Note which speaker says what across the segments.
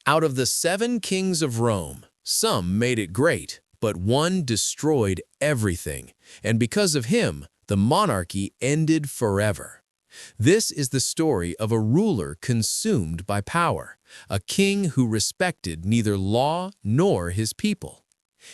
Speaker 1: Out of the 7 kings of Rome, some made it great, but one destroyed everything, and because of him, the monarchy ended forever. This is the story of a ruler consumed by power, a king who respected neither law nor his people.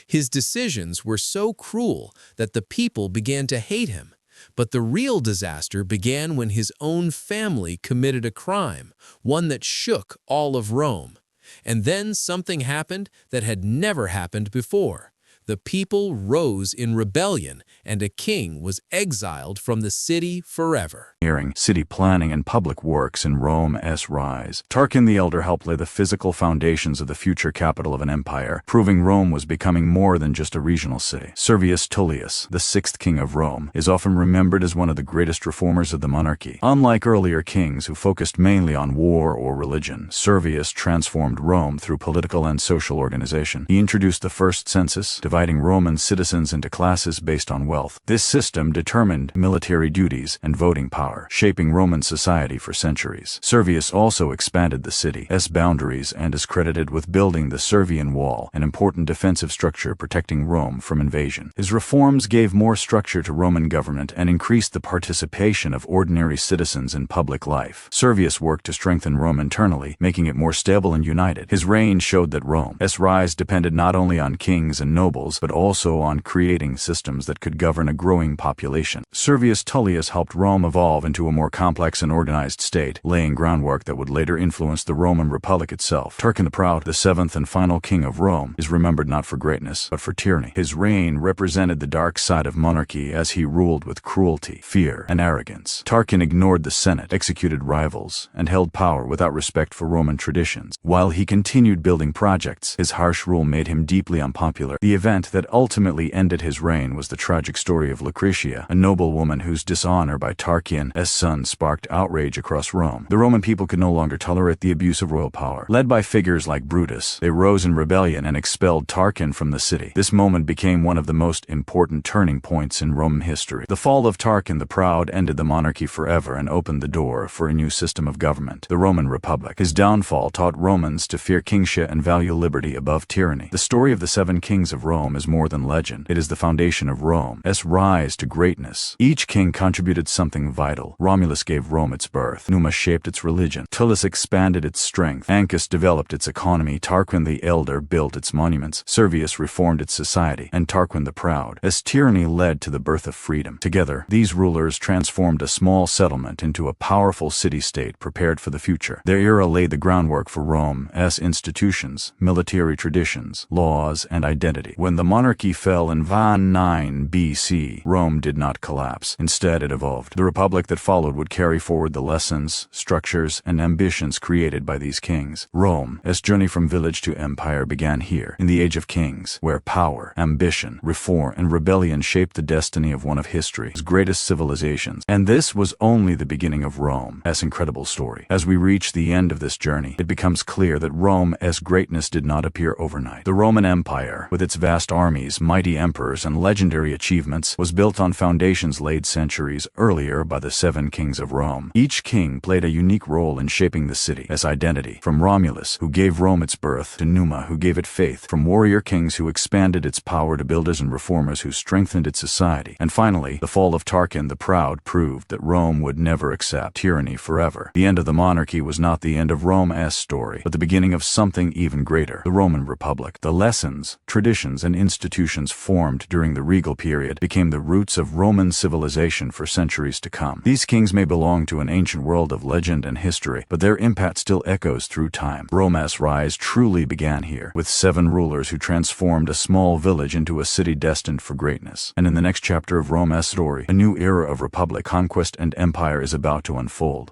Speaker 1: His decisions were so cruel that the people began to hate him, but the real disaster began when his own family committed a crime, one that shook all of Rome. And then something happened that had never happened before. The people rose in rebellion, and a king was exiled from the city forever.
Speaker 2: City planning and public works in Rome's rise. Tarquin the Elder helped lay the physical foundations of the future capital of an empire, proving Rome was becoming more than just a regional city. Servius Tullius, the 6th king of Rome, is often remembered as one of the greatest reformers of the monarchy. Unlike earlier kings who focused mainly on war or religion, Servius transformed Rome through political and social organization. He introduced the first census, dividing Roman citizens into classes based on wealth. This system determined military duties and voting power, shaping Roman society for centuries. Servius also expanded the city's boundaries and is credited with building the Servian Wall, an important defensive structure protecting Rome from invasion. His reforms gave more structure to Roman government and increased the participation of ordinary citizens in public life. Servius worked to strengthen Rome internally, making it more stable and united. His reign showed that Rome's rise depended not only on kings and nobles, but also on creating systems that could govern a growing population. Servius Tullius helped Rome evolve into a more complex and organized state, laying groundwork that would later influence the Roman Republic itself. Tarquin the Proud, the 7th and final king of Rome, is remembered not for greatness, but for tyranny. His reign represented the dark side of monarchy as he ruled with cruelty, fear, and arrogance. Tarquin ignored the Senate, executed rivals, and held power without respect for Roman traditions. While he continued building projects, his harsh rule made him deeply unpopular. The event that ultimately ended his reign was the tragic story of Lucretia, a noble woman whose dishonor by Tarquin's son sparked outrage across Rome. The Roman people could no longer tolerate the abuse of royal power. Led by figures like Brutus, they rose in rebellion and expelled Tarquin from the city. This moment became one of the most important turning points in Roman history. The fall of Tarquin the Proud ended the monarchy forever and opened the door for a new system of government, the Roman Republic. His downfall taught Romans to fear kingship and value liberty above tyranny. The story of the 7 kings of Rome is more than legend. It is the foundation of Rome's rise to greatness. Each king contributed something vital. Romulus gave Rome its birth. Numa shaped its religion. Tullus expanded its strength. Ancus developed its economy. Tarquin the Elder built its monuments. Servius reformed its society. And Tarquin the Proud, as tyranny led to the birth of freedom. Together, these rulers transformed a small settlement into a powerful city-state prepared for the future. Their era laid the groundwork for Rome's institutions, military traditions, laws, and identity. When the monarchy fell in 9 BC, Rome did not collapse. Instead, it evolved. The republic that followed would carry forward the lessons, structures, and ambitions created by these kings. Rome's journey from village to empire began here, in the Age of Kings, where power, ambition, reform, and rebellion shaped the destiny of one of history's greatest civilizations. And this was only the beginning of Rome's incredible story. As we reach the end of this journey, it becomes clear that Rome's greatness did not appear overnight. The Roman Empire, with its vast armies, mighty emperors, and legendary achievements, was built on foundations laid centuries earlier by the 7 kings of Rome. Each king played a unique role in shaping the city's identity, from Romulus, who gave Rome its birth, to Numa, who gave it faith, from warrior kings who expanded its power to builders and reformers who strengthened its society. And finally, the fall of Tarquin the Proud proved that Rome would never accept tyranny forever. The end of the monarchy was not the end of Rome's story, but the beginning of something even greater, the Roman Republic. The lessons, traditions, and institutions formed during the regal period became the roots of Roman civilization for centuries to come. These kings may belong to an ancient world of legend and history, but their impact still echoes through time. Rome's rise truly began here, with 7 rulers who transformed a small village into a city destined for greatness. And in the next chapter of Rome's story, a new era of republic, conquest, and empire is about to unfold.